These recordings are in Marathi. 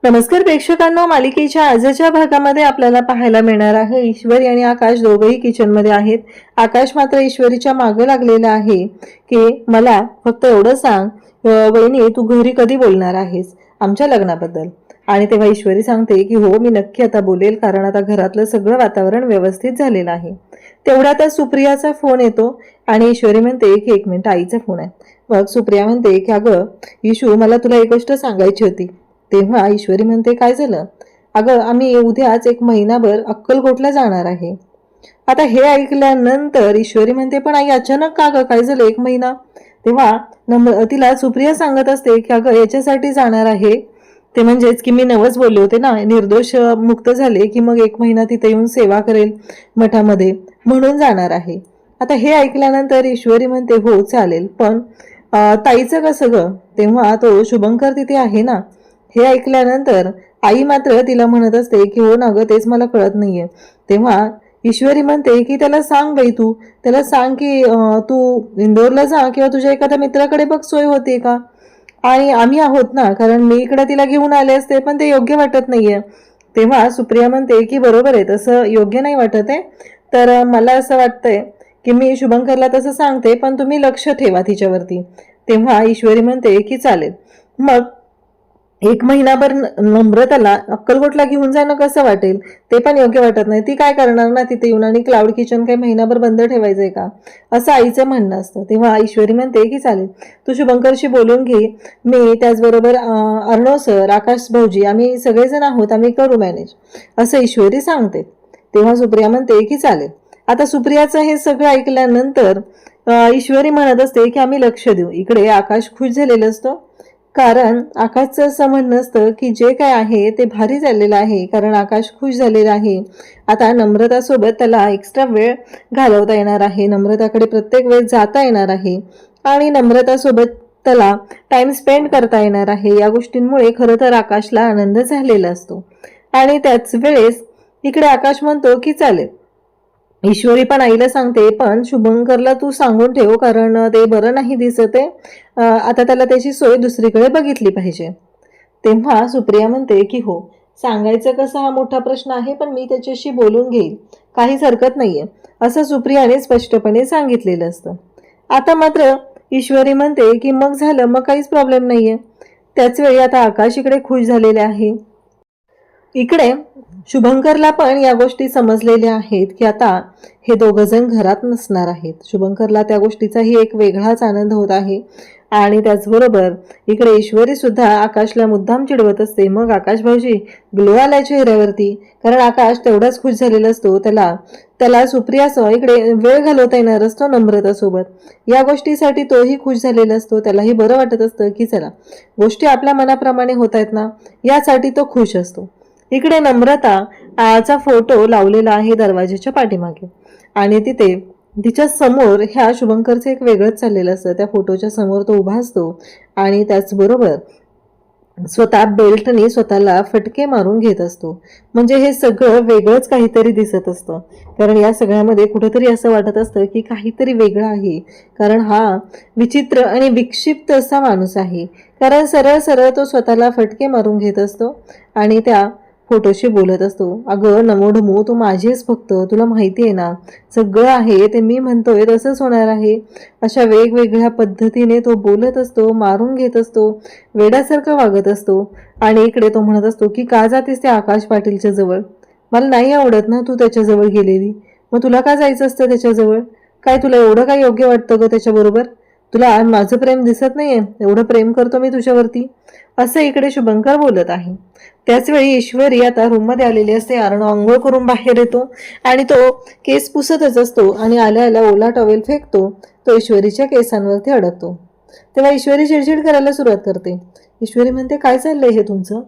नमस्कार प्रेक्षकांनो, मालिकेच्या आजच्या भागामध्ये आपल्याला पाहायला मिळणार आहे ईश्वरी आणि आकाश दोघेही किचनमध्ये आहेत. आकाश मात्र ईश्वरीच्या मागे लागलेला आहे की मला फक्त एवढं सांग, वहिनी तू घरी कधी बोलणार आहेस आमच्या लग्नाबद्दल. आणि तेव्हा ईश्वरी सांगते की हो मी नक्की आता बोलेल, कारण आता घरातलं सगळं वातावरण व्यवस्थित झालेलं आहे. तेवढ्यातच सुप्रियाचा फोन येतो आणि ईश्वरी म्हणते की एक मिनिट, आईचा फोन आहे. मग सुप्रिया म्हणते की अगं ईशू, मला तुला एक गोष्ट सांगायची होती. तेव्हा ईश्वरी म्हणते काय झालं. अगं आम्ही उद्याच एक महिनाभर अक्कलकोटला जाणार आहे. आता हे ऐकल्यानंतर ईश्वरी म्हणते पण आई अचानक का ग, काय झालं 1 महिना. तेव्हा तिला सुप्रिया सांगत असते की अगं याच्यासाठी जाणार आहे, ते म्हणजेच की मी नवस बोलले होते ना, निर्दोष मुक्त झाले की मग 1 महिना तिथे येऊन सेवा करेल मठामध्ये, म्हणून जाणार आहे. आता हे ऐकल्यानंतर ईश्वरी म्हणते हो चालेल, पण ताईचं कसं ग. तेव्हा तो शुभंकर तिथे आहे ना. हे ऐकल्यानंतर आई मात्र तिला म्हणत असते की हो ना ग, तेच मला कळत नाहीये. तेव्हा ईश्वरी म्हणते की त्याला सांग बाई, तू त्याला सांग की तू इंदोरला जा किंवा तुझ्या एखाद्या मित्राकडे बघ, सोय होते का. आणि आम्ही आहोत ना, कारण मी इकडे तिला घेऊन आले असते, पण ते योग्य वाटत नाहीये. तेव्हा सुप्रिया म्हणते की बरोबर आहे, तसं योग्य नाही वाटत आहे. तर मला असं वाटतंय की मी शुभंकरला तसं सांगते, पण तुम्ही लक्ष ठेवा तिच्यावरती. तेव्हा ईश्वरी म्हणते की चालेल. मग 1 महिनाभर नम्रताला अक्कलकोटला घेऊन जाणं कसं वाटेल, ते पण योग्य वाटत नाही. ती काय करणार ना तिथे येऊन, आणि क्लाउड किचन काही महिनाभर बंद ठेवायचंय का, असं आईचं म्हणणं असतं. तेव्हा ईश्वरी म्हणते की चालेल, तू शुभंकरशी बोलून घे. मी त्याचबरोबर अर्णव सर, आकाश भाऊजी, आम्ही सगळेजण आहोत, आम्ही करू मॅनेज, असं ईश्वरी सांगते. तेव्हा सुप्रिया म्हणते की चालेल. आता सुप्रियाचं हे सगळं ऐकल्यानंतर ईश्वरी म्हणत असते की आम्ही लक्ष देऊ. इकडे आकाश खुश झालेलं असतं, कारण आकाशचं असं म्हणणं असतं की जे काय आहे ते भारी चाललेलं आहे, कारण आकाश खुश झालेला आहे. आता नम्रतासोबत त्याला एक्स्ट्रा वेळ घालवता येणार आहे, नम्रताकडे प्रत्येक वेळ जाता येणार आहे आणि नम्रतासोबत त्याला टाइम स्पेंड करता येणार आहे. या गोष्टींमुळे खरं तर आकाशला आनंद झालेला असतो. आणि त्याच वेळेस इकडे आकाश म्हणतो की चालेल. ईश्वरी पण आईला सांगते, पण शुभंकरला तू सांगून ठेव, कारण ते बरं नाही दिसत आहे. आता त्याला त्याची सोय दुसरीकडे बघितली पाहिजे. तेव्हा सुप्रिया म्हणते की हो, सांगायचं कसं हा मोठा प्रश्न आहे, पण मी त्याच्याशी बोलून घेईल, काहीच हरकत नाहीये, असं सुप्रियाने स्पष्टपणे सांगितलेलं असतं. आता मात्र ईश्वरी म्हणते की मग झालं, मग काहीच प्रॉब्लेम नाहीये. त्याच वेळी आता आकाश इकडे खुश झालेले आहे. इकडे शुभंकरला पण या गोष्टी समजलेल्या आहेत की आता हे दोघं जण घरात नसणार आहेत. शुभंकरला त्या गोष्टीचाही एक वेगळाच आनंद होत आहे. आणि त्याचबरोबर इकडे ईश्वरी सुद्धा आकाशला मुद्दाम चिडवत असते. मग आकाश भाऊजी ग्लो आलाय चेहऱ्यावरती, कारण आकाश तेवढाच खुश झालेला असतो. त्याला त्याला सुप्रियासह इकडे वेळ घालवता येणार असतो नम्रतासोबत. या गोष्टीसाठी तोही खुश झालेला असतो. त्यालाही बरं वाटत असतं की चला, गोष्टी आपल्या मनाप्रमाणे होत आहेत ना, यासाठी तो खुश असतो. इकडे नम्रता चा फोटो लावलेला आहे दरवाजाच्या पाठीमागे, आणि तिथे तिच्या समोर ह्या शुभंकरचं एक वेगळंच चाललेलं असतं. त्या फोटोच्या समोर तो उभा असतो आणि त्याचबरोबर स्वतः बेल्टने स्वतःला फटके मारून घेत असतो. म्हणजे हे सगळं वेगळंच काहीतरी दिसत असतं, कारण या सगळ्यामध्ये कुठेतरी असं वाटत असतं की काहीतरी वेगळं आहे, कारण हा विचित्र आणि विक्षिप्त असा माणूस आहे. कारण सरळ सरळ तो स्वतःला फटके मारून घेत असतो आणि त्या फोटोशी बोलत असतो. अगं नमोढमो, तू माझीच फक्त, तुला माहिती आहे ना, सगळं आहे ते मी म्हणतोय तसंच होणार आहे. अशा वेगवेगळ्या पद्धतीने तो बोलत असतो, मारून घेत असतो, वेड्यासारखं वागत असतो. आणि इकडे तो म्हणत असतो की का जातेस त्या आकाश पाटीलच्या जवळ, मला नाही आवडत ना तू त्याच्याजवळ गेलेली, मग तुला का जायचं असतं त्याच्याजवळ, काय तुला एवढं काय योग्य वाटतं ग त्याच्याबरोबर, तुला माझं प्रेम दिसत नाहीये, एवढं प्रेम करतो मी तुझ्यावरती, असं इकडे शुभंकर बोलत आहे. त्याचवेळी ईश्वरी आता रूममध्ये आलेली असते. अर्णव आंघोळ करून बाहेर येतो आणि तो केस पुसतच असतो आणि आल्या आल्या ओला टॉवेल फेकतो, तो ईश्वरीच्या केसांवरती अडकतो. तेव्हा ईश्वरी चिडचिड करायला सुरुवात करते. ईश्वरी म्हणते काय चाललंय हे तुमचं,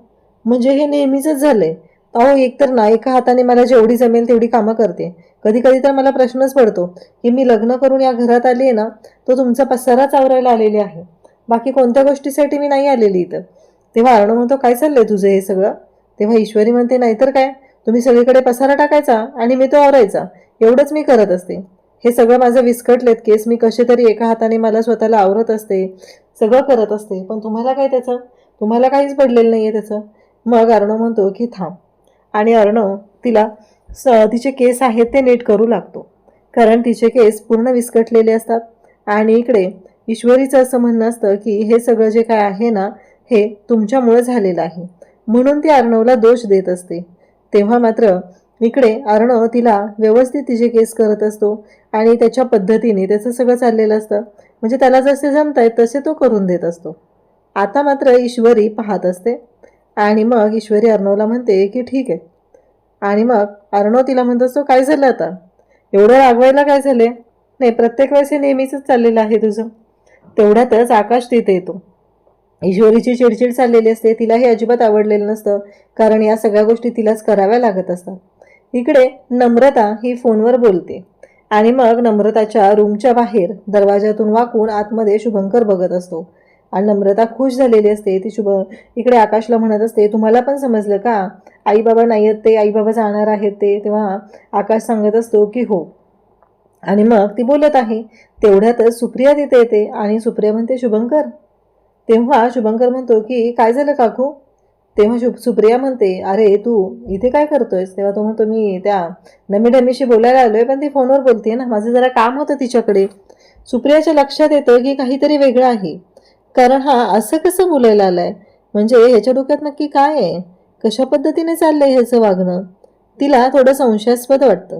म्हणजे हे नेहमीच झालंय. अहो एकतर ना एका हाताने मला जेवढी जमेल तेवढी कामं करते, कधी कधी तर मला प्रश्नच पडतो की मी लग्न करून या घरात आली आहे ना, तो तुमचा पसाराच आवरायला आलेली आहे, बाकी कोणत्या गोष्टीसाठी मी नाही आलेली इथं. तेव्हा अर्णव म्हणतो काय चाललंय तुझं हे सगळं. तेव्हा ईश्वरी म्हणते नाहीतर काय, तुम्ही सगळीकडे पसारा टाकायचा आणि मी तो आवरायचा, एवढंच मी करत असते. हे सगळं माझं विस्कटलेत केस, मी कसे तरी एका हाताने मला स्वतःला आवरत असते, सगळं करत असते, पण तुम्हाला काय त्याचं, तुम्हाला काहीच पडलेलं नाहीये त्याचं. मग अर्णव म्हणतो की थांब, आणि अर्णव तिला तिचे केस आहेत ते नीट करू लागतो, कारण तिचे केस पूर्ण विस्कटलेले असतात. आणि इकडे ईश्वरीचं असं म्हणणं असतं की हे सगळं जे काय आहे ना, हे तुमच्यामुळे झालेलं आहे, म्हणून ती अर्णवला दोष देत असते. तेव्हा मात्र इकडे अर्णव तिला व्यवस्थित तिचे केस करत असतो आणि त्याच्या पद्धतीने त्याचं सगळं चाललेलं असतं, म्हणजे त्याला जसे जमत आहेत तसे तो करून देत असतो. आता मात्र ईश्वरी पाहत असते आणि मग ईश्वरी अर्णवला म्हणते की ठीक आहे. आणि मग अर्णव तिला म्हणत असतो काय झालं आता, एवढं रागवायला काय झाले, नाही प्रत्येक वेळेस हे नेहमीच चाललेलं आहे तुझं. तेवढ्यातच आकाश तिथे येतो. ईश्वरीची चिडचिड चाललेली असते, तिला हे अजिबात आवडलेलं नसतं, कारण या सगळ्या गोष्टी तिलाच कराव्या लागत असतात. इकडे नम्रता ही फोनवर बोलते आणि मग नम्रताच्या रूमच्या बाहेर दरवाजातून वाकून आतमध्ये शुभंकर बघत असतो आणि नम्रता खुश झालेली असते. ती इकडे आकाशला म्हणत असते तुम्हाला पण समजलं का, आई बाबा नाही आहेत ते, आई बाबा जाणार आहेत ते. तेव्हा आकाश सांगत असतो की हो, आणि मग ती बोलत आहे. तेवढ्यातच सुप्रिया तिथे येते आणि सुप्रिया म्हणते शुभंकर. तेव्हा शुभंकर म्हणतो की काय झालं काकू. तेव्हा सुप्रिया म्हणते अरे तू इथे काय करतोयस. तेव्हा तो म्हणतो मी त्या नमीडमीशी बोलायला आलोय, पण ती फोनवर बोलते ना, माझं जरा काम होतं तिच्याकडे. सुप्रियाच्या लक्षात येतं की काहीतरी वेगळं आहे, कारण हा असं कसं बोलायला आलाय, म्हणजे ह्याच्या डोक्यात नक्की काय आहे, कशा पद्धतीने चाललंय ह्याचं वागणं. तिला थोडं संशयास्पद वाटतं,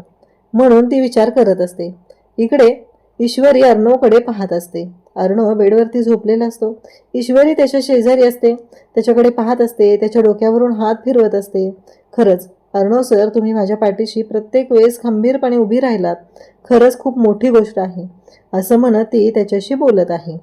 म्हणून ती विचार करत असते. इकडे ईश्वरी अर्णवकडे पाहत असते. अर्णव बेडवरती झोपलेला असतो. ईश्वरी त्याच्या शेजारी असते, त्याच्याकडे पाहत असते, त्याच्या डोक्यावरून हात फिरवत असते. खरंच अर्णव सर, तुम्ही माझ्या पाठीशी प्रत्येक वेळेस खंबीरपणे उभी राहिलात, खरंच खूप मोठी गोष्ट आहे, असं म्हणत ती त्याच्याशी बोलत आहे.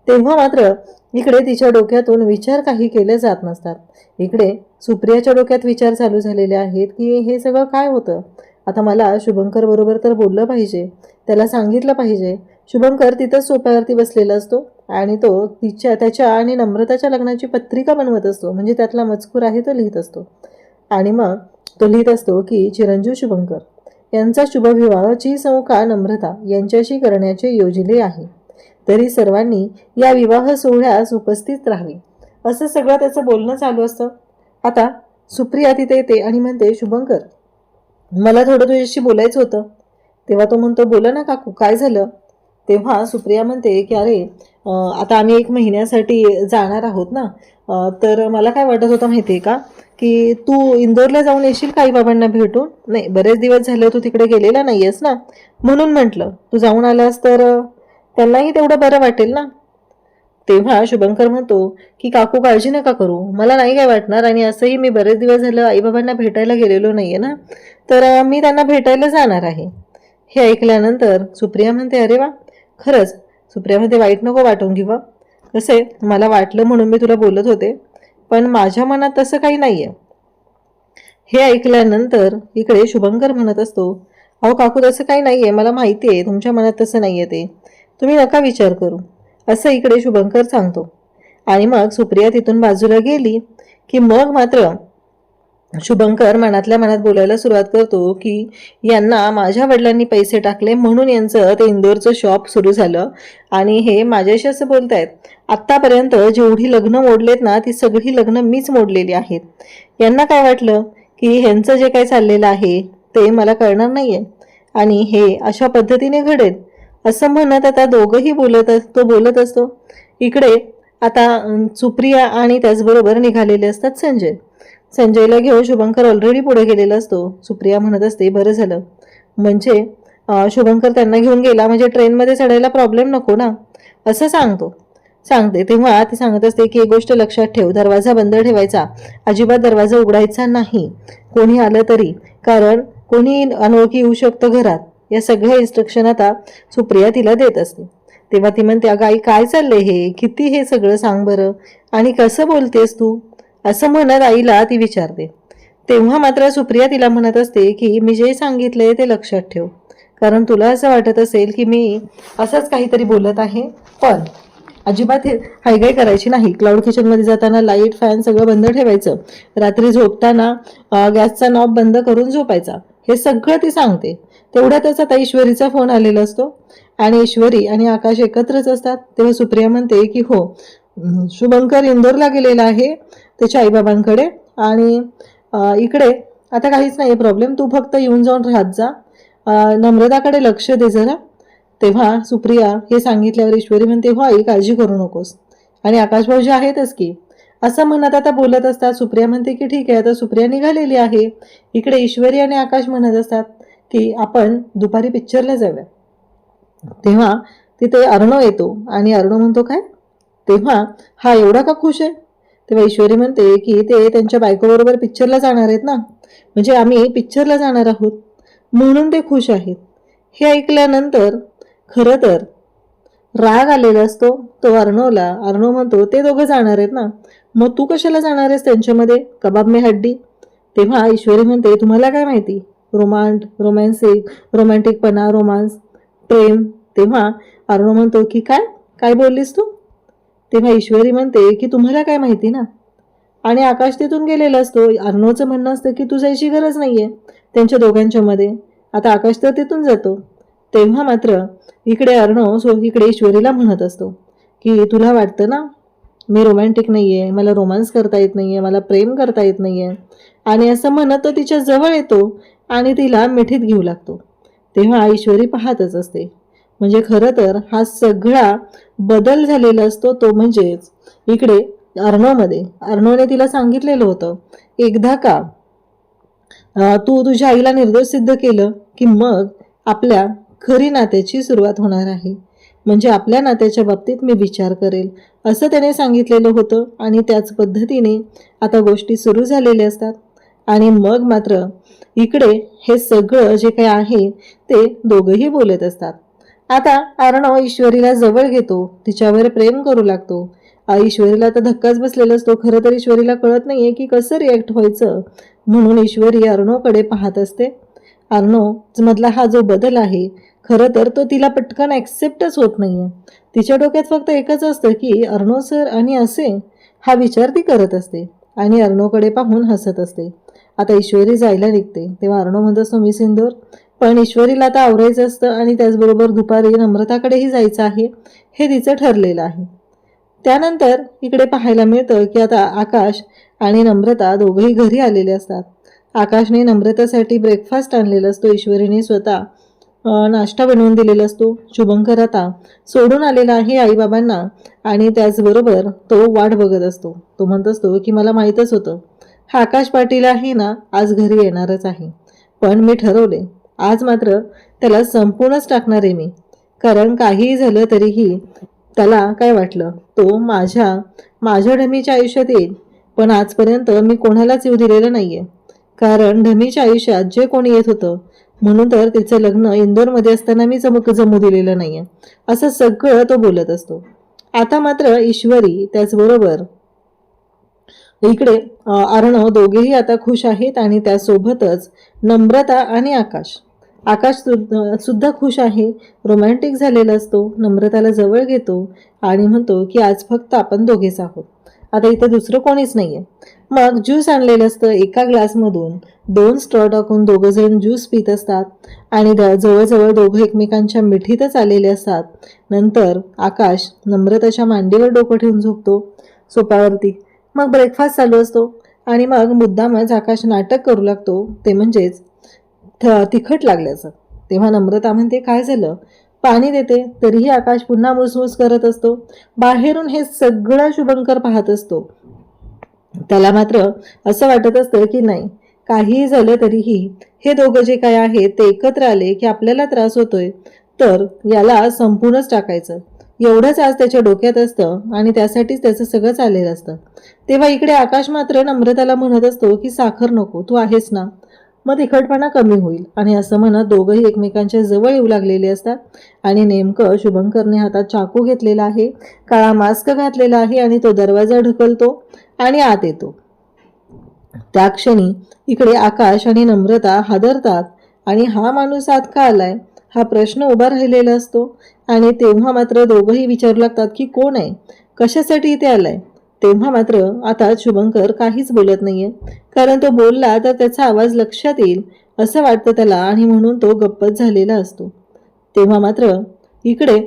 तेव्हा मात्र इकडे तिच्या डोक्यातून विचार काही केले जात नसतात. इकडे सुप्रियाच्या डोक्यात विचार चालू झालेले आहेत की हे सगळं काय होतं. आता मला शुभंकर बरोबर तर बोललं पाहिजे, त्याला सांगितलं पाहिजे. शुभंकर तिथंच सोफ्यावरती बसलेला असतो आणि तो त्याच्या आणि नम्रताच्या लग्नाची पत्रिका बनवत असतो, म्हणजे त्यातला मजकूर आहे तो लिहित असतो. आणि मग तो लिहित असतो की चिरंजीव शुभंकर यांचा शुभविवाहाची सौका नम्रता यांच्याशी करण्याचे योजले आहे, तरी सर्वांनी या विवाह सोहळ्यास उपस्थित राहावे, असं सगळं त्याचं बोलणं चालू असतं. आता सुप्रिया तिथे येते आणि म्हणते शुभंकर मला थोडं तुझ्याशी बोलायचं होतं. तेव्हा तो म्हणतो बोला ना काकू, काय झालं. तेव्हा सुप्रिया म्हणते की अरे आता आम्ही 1 महिन्यासाठी जाणार आहोत ना, तर मला काय वाटत होतं माहिती आहे का, की तू इंदोरला जाऊन येशील का आईबाबांना भेटून. नाही, बरेच दिवस झाले तू तिकडे गेलेला नाही आहेस ना, म्हणून म्हटलं तू जाऊन आलास तर त्यांनाही तेवढं बरं वाटेल ना. तेव्हा शुभंकर म्हणतो की काकू काळजी नका करू, मला नाही काय वाटणार, आणि असंही मी बरेच दिवस झालं आईबाबांना भेटायला गेलेलो नाही आहे ना, तर मी त्यांना भेटायला जाणार आहे. हे ऐकल्यानंतर सुप्रिया म्हणते अरे वा, खरंच. सुप्रिया म्हणते वाईट नको वाटून घेऊ, कसं आहे मला वाटलं म्हणून मी तुला बोलत होते, पण माझ्या मनात तसं काही नाही आहे. हे ऐकल्यानंतर इकडे शुभंकर म्हणत असतो अहो काकू तसं काही नाही आहे, मला माहिती आहे तुमच्या मनात तसं नाही आहे, ते तुम्ही नका विचार करू, असं इकडे शुभंकर सांगतो. आणि मग सुप्रिया तिथून बाजूला गेली की मग मात्र शुभंकर मनातल्या मनात बोलायला सुरुवात करतो की यांना माझ्या वडिलांनी पैसे टाकले म्हणून यांचं ते इंदोरचं शॉप सुरू झालं, आणि हे माझ्याशी असं बोलतायत. आत्तापर्यंत जेवढी लग्न मोडलेत ना, ती सगळी लग्न मीच मोडलेली आहेत. यांना काय वाटलं की ह्यांचं जे काय चाललेलं आहे ते मला कळणार नाहीये आणि हे अशा पद्धतीने घडेल, असं म्हणत आता दोघंही बोलत असतो. इकडे आता सुप्रिया आणि त्याचबरोबर निघालेले असतात संजयला घेऊन. शुभंकर ऑलरेडी पुढे गेलेला असतो. सुप्रिया म्हणत असते बरं झालं, म्हणजे शुभंकर त्यांना घेऊन गेला, म्हणजे ट्रेनमध्ये चढायला प्रॉब्लेम नको ना, असं सांगते. तेव्हा ती सांगत असते की एक गोष्ट लक्षात ठेव, दरवाजा बंद ठेवायचा, अजिबात दरवाजा उघडायचा नाही कोणी आलं तरी, कारण कोणी अनोळखी येऊ शकतं घरात. या सगळ्या इन्स्ट्रक्शन आता सुप्रिया तिला देत असते. तेव्हा ती म्हणते अगं आई काय चाललंय हे, किती हे सगळं सांग बरं, आणि कसं बोलतेस तू, असं म्हणत आईला ती विचारते. तेव्हा मात्र सुप्रिया तिला म्हणत असते की मी जे सांगितलंय ते लक्षात ठेव, कारण तुला असं वाटत असेल की मी असंच काहीतरी बोलत आहे, पण अजिबात हायगाय करायची नाही. क्लाउड किचनमध्ये जाताना लाईट फॅन सगळं बंद ठेवायचं, रात्री झोपताना गॅसचा नॉब बंद करून झोपायचा, हे सगळं ती सांगते. तेवढ्यातच आता ईश्वरीचा फोन आलेला असतो आणि ईश्वरी आणि आकाश एकत्रच असतात. तेव्हा सुप्रिया म्हणते की हो, शुभंकर इंदोरला गेलेला आहे त्याच्या आईबाबांकडे, आणि इकडे आता काहीच नाही प्रॉब्लेम, तू फक्त येऊन जाऊन राहत जा, नम्रताकडे लक्ष दे जरा. तेव्हा सुप्रिया हे सांगितल्यावर ईश्वरी म्हणते, हो आई काळजी करू नकोस, आणि आकाश भाऊजी आहेतच की, असं म्हणत आता बोलत असतात. सुप्रिया म्हणते की ठीक आहे. आता सुप्रिया निघालेली आहे. इकडे ईश्वरी आणि आकाश म्हणत असतात की आपण दुपारी पिक्चरला जाऊया. तेव्हा तिथे अर्णव येतो आणि अर्णव म्हणतो काय, तेव्हा हा एवढा का खुश आहे. तेव्हा ईश्वरी म्हणते की ते त्यांच्या बायकोबरोबर पिक्चरला जाणार आहेत ना, म्हणजे आम्ही पिक्चरला जाणार आहोत म्हणून ते खुश आहेत. हे ऐकल्यानंतर खरं तर राग आलेला असतो तो अर्णवला. अर्णव म्हणतो ते दोघं जाणार आहेत ना, मग तू कशाला जाणार आहेस त्यांच्यामध्ये, कबाब में हड्डी. तेव्हा ईश्वरी म्हणते तुम्हाला काय माहिती रोमॅन्टिकपणा, रोमांस, प्रेम. तेव्हा अर्णव म्हणतो की काय काय बोललीस तू. तेव्हा ईश्वरी म्हणते की तुम्हाला काय माहिती ना, आणि आकाश तिथून गेलेला असतो. अर्णवचं म्हणणं असतं की तू जायची गरज नाहीये त्यांच्या दोघांच्या मध्ये, आता आकाश तर तिथून जातो. तेव्हा मात्र इकडे अर्णव इकडे ईश्वरीला म्हणत असतो की तुला वाटतं ना मी रोमॅन्टिक नाहीये, मला रोमांस करता येत नाहीये, मला प्रेम करता येत नाहीये, आणि असं म्हणत तो तिच्या जवळ येतो आणि तिला मिठीत घेऊ लागतो. तेव्हा ईश्वरी पाहतच असते. म्हणजे खरं तर हा सगळा बदल झालेला असतो तो म्हणजेच इकडे अर्णवमध्ये. अर्णवने तिला सांगितलेलं होतं एकदा का तू तुझ्या आईला निर्दोष सिद्ध केलं की मग आपल्या खरी नात्याची सुरुवात होणार आहे, म्हणजे आपल्या नात्याच्या बाबतीत मी विचार करेल असं त्याने सांगितलेलं होतं. आणि त्याच पद्धतीने आता गोष्टी सुरू झालेल्या असतात. आणि मग मात्र इकडे हे सगळं जे काही आहे ते दोघंही बोलत असतात. आता अर्णव ईश्वरीला जवळ घेतो, तिच्यावर प्रेम करू लागतो. ईश्वरीला आता धक्काच बसलेला असतो. खरं तर ईश्वरीला कळत नाहीये की कसं रिॲक्ट व्हायचं, म्हणून ईश्वरी अर्णवकडे पाहत असते. अर्णव मधला हा जो बदल आहे खरं तर तो तिला पटकन ॲक्सेप्टच होत नाहीये. तिच्या डोक्यात फक्त एकच असतं की अर्णव सर आणि असे, हा विचार ती करत असते आणि अर्णवकडे पाहून हसत असते. आता ईश्वरी जायला निघते तेव्हा अर्णव म्हणत असतो मी सिंदूर, पण ईश्वरीला आता आवरायचं असतं आणि त्याचबरोबर दुपारी नम्रताकडेही जायचं आहे, हे तिचं ठरलेलं आहे. त्यानंतर इकडे पाहायला मिळतं की आता आकाश आणि नम्रता दोघंही घरी आलेले असतात. आकाशने नम्रतासाठी ब्रेकफास्ट आणलेला असतो, ईश्वरीने स्वतः नाश्ता बनवून दिलेला असतो. शुभंकर आता सोडून आलेला आहे आईबाबांना आणि त्याचबरोबर तो वाट बघत असतो. तो म्हणत असतो की मला माहीतच होतं हा आकाश पाटील आहे ना आज घरी येणारच आहे, पण मी ठरवले आज मात्र त्याला संपूर्णच टाकणार आहे मी, कारण काहीही झालं तरीही त्याला काय वाटलं तो माझ्या ढमीच्या आयुष्यात येईल, पण आजपर्यंत मी कोणालाच येऊ दिलेलं नाहीये, कारण ढमीच्या आयुष्यात जे कोणी येत होतं म्हणून तर तिचं लग्न इंदोरमध्ये असताना मी जमू दिलेलं नाहीये, असं सगळं तो बोलत असतो. आता मात्र ईश्वरी त्याचबरोबर इकडे अर्णव दोघेही आता खुश आहेत आणि त्यासोबतच नम्रता आणि आकाश सुद्धा खुश आहे, रोमॅन्टिक झालेला असतो. नम्रताला जवळ घेतो आणि म्हणतो की आज फक्त आपण दोघेच आहोत, आता इथे दुसरं कोणीच नाहीये. मग ज्यूस आणलेलं असतं, एका ग्लासमधून 2 स्ट्रॉ टाकून दोघं जण ज्यूस पित असतात आणि जवळजवळ दोघं एकमेकांच्या मिठीतच आलेले असतात. नंतर आकाश नम्रताच्या मांडीवर डोकं ठेवून झोपतो सोफ्यावरती. मग ब्रेकफास्ट चालू असतो आणि मग मुद्दामच आकाश नाटक करू लागतो, ते म्हणजेच तिखट लागल्याचं. तेव्हा नम्रता म्हणते काय झालं, पाणी देते, तरीही आकाश पुन्हा मुसमुस करत असतो. बाहेरून हे सगळं शुभंकर पाहत असतो. त्याला मात्र असं वाटत असतं की नाही काहीही झालं तरीही हे दोघं जे काय आहेत ते एकत्र आले की आपल्याला त्रास होतोय, तर याला संपूर्णच टाकायचं, एवढंच आज त्याच्या डोक्यात असतं आणि त्यासाठीच त्याचं सगळं चाललेलं असतं. तेव्हा इकडे आकाश मात्र नम्रताला म्हणत असतो की साखर नको, तू आहेस ना, मग तिखटपणा कमी होईल. आणि असं म्हणत दोघंही एकमेकांच्या जवळ येऊ लागलेले असतात. आणि नेमकं शुभंकरने हातात चाकू घेतलेला आहे, काळा मास्क घातलेला आहे आणि तो दरवाजा ढकलतो आणि आत येतो. त्या क्षणी इकडे आकाश आणि नम्रता हादरतात आणि हा माणूस आत का आलाय हा प्रश्न उभा राहिलेला असतो. आणि तेव्हा मात्र दोघंही विचारू लागतात की कोण आहे, कशासाठी इथे आलाय. तेव्हा मात्र आता शुभंकर काहीच बोलत नाहीये, कारण तो बोलला तर त्याचा आवाज लक्षात येईल असं वाटतं त्याला आणि म्हणून तो गप्पच झालेला असतो. तेव्हा मात्र इकडे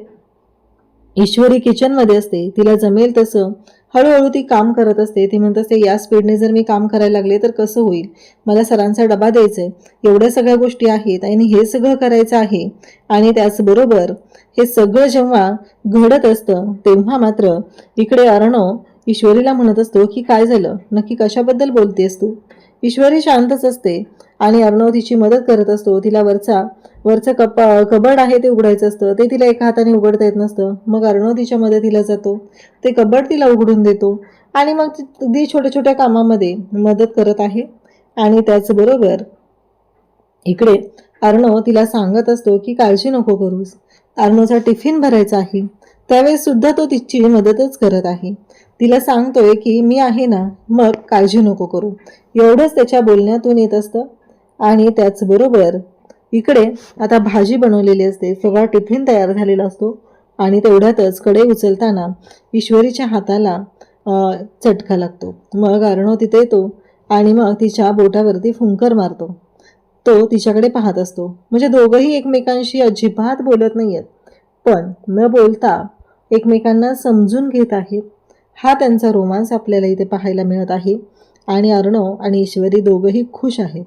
ईश्वरी किचनमध्ये असते, तिला जमेल तसं हळूहळू ती काम करत असते. ती म्हणत असते या स्पीडने जर मी काम करायला लागले तर कसं होईल, मला सरांचा डबा द्यायचा आहे, एवढ्या सगळ्या गोष्टी आहेत आणि हे सगळं करायचं आहे. आणि त्याचबरोबर हे सगळं जेव्हा घडत असतं तेव्हा मात्र इकडे अर्णव ईश्वरीला म्हणत असतो की काय झालं, नक्की कशाबद्दल बोलतेस तू. ईश्वरी शांतच असते आणि अर्णव तिची मदत करत असतो. तिला वरचं कबड आहे ते उघडायचं असतं, ते तिला एका हाताने उघडता येत नसतं. मग अर्णव तिच्या मदतीला जातो, ते कबड तिला उघडून देतो आणि मग ती अगदी छोट्या छोट्या कामामध्ये मदत करत आहे. आणि त्याचबरोबर इकडे अर्णव तिला सांगत असतो की काळजी नको करूस, अर्णवचा टिफिन भरायचा आहे. त्यावेळेस सुद्धा तो तिची मदतच करत आहे. तिला सांगतोय की मी आहे ना, मग काळजी नको करू, एवढंच त्याच्या बोलण्यातून येत असतं. आणि त्याचबरोबर इकडे आता भाजी बनवलेली असते, सगळा टिफिन तयार झालेला असतो आणि तेवढ्यातच कढई उचलताना ईश्वरीच्या हाताला चटका लागतो. मग अर्णव तिथे येतो आणि मग तिच्या बोटावरती फुंकर मारतो. तो तिच्याकडे पाहत असतो, म्हणजे दोघंही एकमेकांशी अजिबात बोलत नाहीयेत, पण न बोलता एकमेकांना समजून घेत आहेत. हा त्यांचा रोमांस आपल्याला इथे पाहायला मिळत आहे. आणि अर्णव आणि ईश्वरी दोघंही खुश आहेत.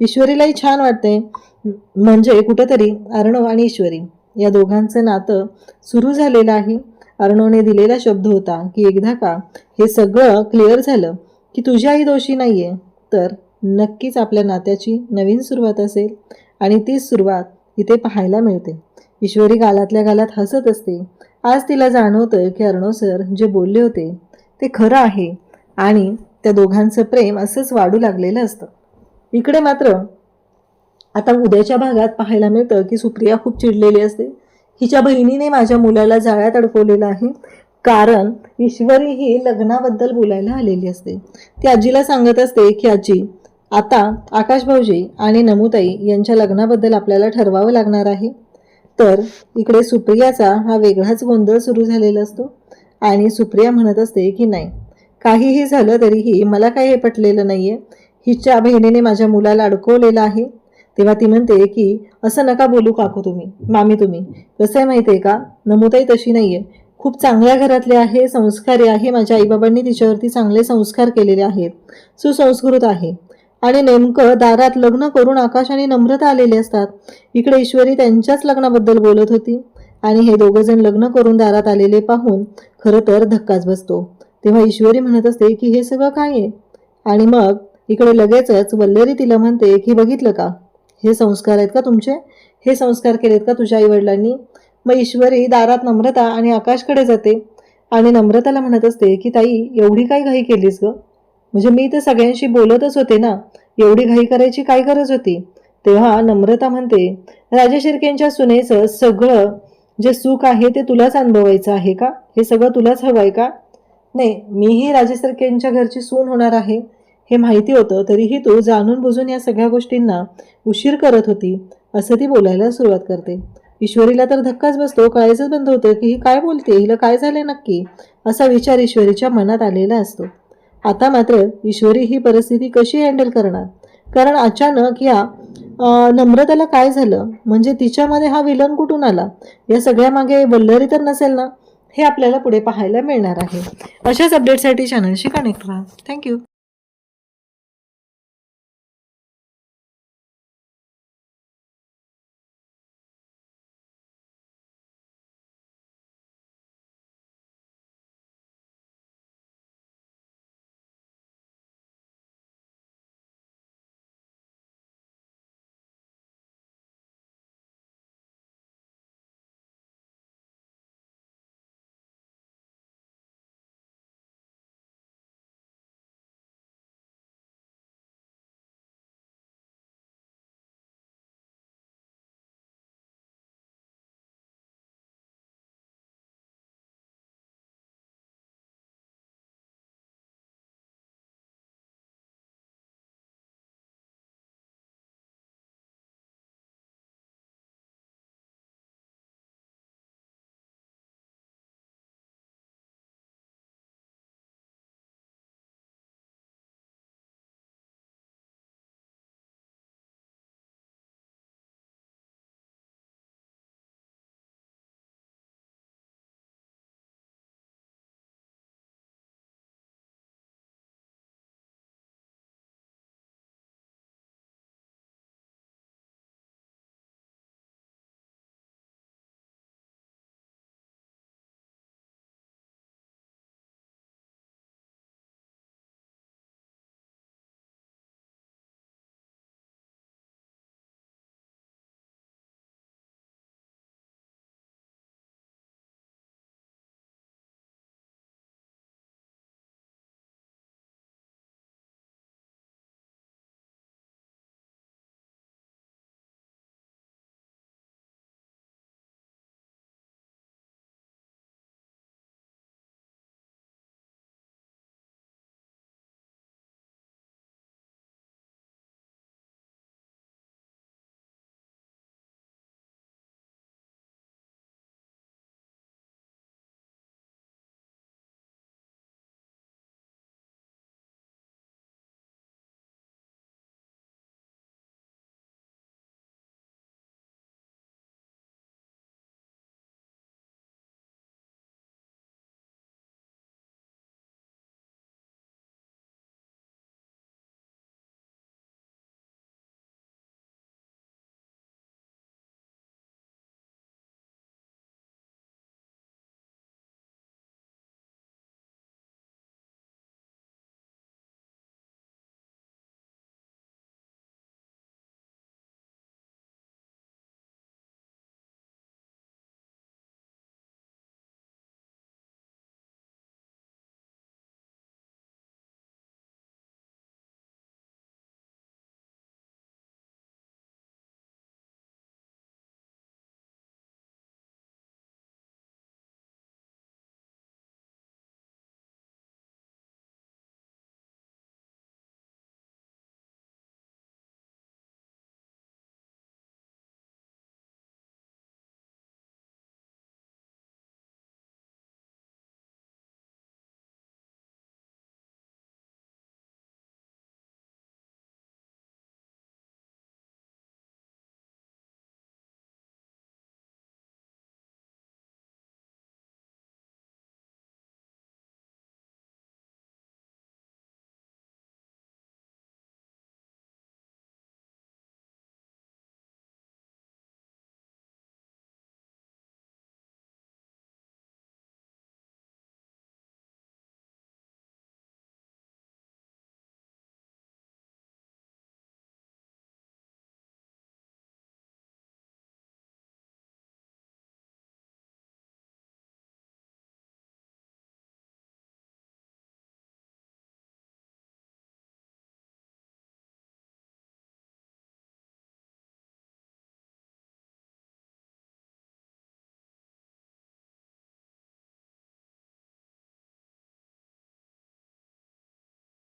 ईश्वरीलाही छान वाटते, म्हणजे कुठंतरी अर्णव आणि ईश्वरी या दोघांचं नातं सुरू झालेलं आहे. अर्णवने दिलेला शब्द होता की एकदा का हे सगळं क्लिअर झालं की तुझी आई दोषी नाहीये, तर नक्कीच आपल्या नात्याची नवीन सुरुवात असेल. आणि तीच सुरुवात इथे पाहायला मिळते. ईश्वरी गालातल्या गालात हसत असते. आज तिला जाणवतं की अर्णव सर जे बोलले होते ते खरं आहे आणि त्या दोघांचं प्रेम असंच वाढू लागलेलं असतं. इकडे मात्र आता उद्याच्या भागात पाहायला मिळतं की सुप्रिया खूप चिडलेली असते. हिच्या बहिणीने माझ्या मुलाला जाळ्यात अडकवलेलं आहे, कारण ईश्वरी ही लग्नाबद्दल बोलायला आलेली असते. ती आजीला सांगत असते की आजी, आता आकाश भाऊजी आणि नमुताई यांच्या लग्नाबद्दल आपल्याला ठरवावं लागणार आहे. तर इकडे सुप्रियाचा हा वेगळाच गोंधळ सुरू झालेला असतो आणि सुप्रिया म्हणत असते की नाही, काहीही झालं तरीही मला काही हे पटलेलं नाहीये, हिच्या बहिणीने माझ्या मुलाला अडकवलेलं आहे. तेव्हा ती म्हणते की असं नका बोलू काकू तुम्ही, मामी तुम्ही, कसं आहे माहिती आहे का, नमुताई तशी नाहीये, खूप चांगल्या घरातले आहे, संस्कारी आहे, माझ्या आईबाबांनी तिच्यावरती चांगले संस्कार केलेले आहेत, सुसंस्कृत आहे. आणि नेमकं दारात लग्न करून आकाश आणि नम्रता आलेले असतात. इकडे ईश्वरी त्यांच्याच लग्नाबद्दल बोलत होती आणि हे दोघं जण लग्न करून दारात आलेले पाहून खरं तर धक्काच बसतो. तेव्हा ईश्वरी म्हणत असते की हे सगळं काय आहे. आणि मग इकडे लगेचच वल्लरी तिला म्हणते की बघितलं का, हे संस्कार आहेत का तुमचे, हे संस्कार केलेत का तुझ्या आईवडिलांनी. मग ईश्वरी दारात नम्रता आणि आकाशकडे जाते आणि नम्रताला म्हणत असते की ताई एवढी काय घाई केलीस ग, म्हणजे मी तर सगळ्यांशी बोलतच होते ना, एवढी घाई करायची काय गरज होती. तेव्हा नम्रता म्हणते राजेश शिर्केंच्या सुनेचं सगळं जे सुख आहे ते तुलाच अनुभवायचं आहे का, हे सगळं तुलाच हवं आहे का. नाही, मीही राजेश शिर्केंच्या घरची सून होणार आहे हे माहिती होतं, तरीही तू जाणून बुजून या सगळ्या गोष्टींना उशीर करत होती, असं ती बोलायला सुरुवात करते. ईश्वरीला तर धक्काच बसतो, कळायचंच बंद होतं की ही काय बोलते, हिला काय झाले नक्की, असा विचार ईश्वरीच्या मनात आलेला असतो. आता मात्र ईश्वरी ही परिस्थिती कशी हँडल करणार, कारण अचानक या नम्रताला काय झालं, म्हणजे तिच्यामध्ये हा विलन कुठून आला, या सगळ्यामागे वल्लरी तर नसेल ना, हे आपल्याला पुढे पाहायला मिळणार आहे. अशाच अपडेटसाठी चॅनलशी कनेक्ट राहा. थँक्यू.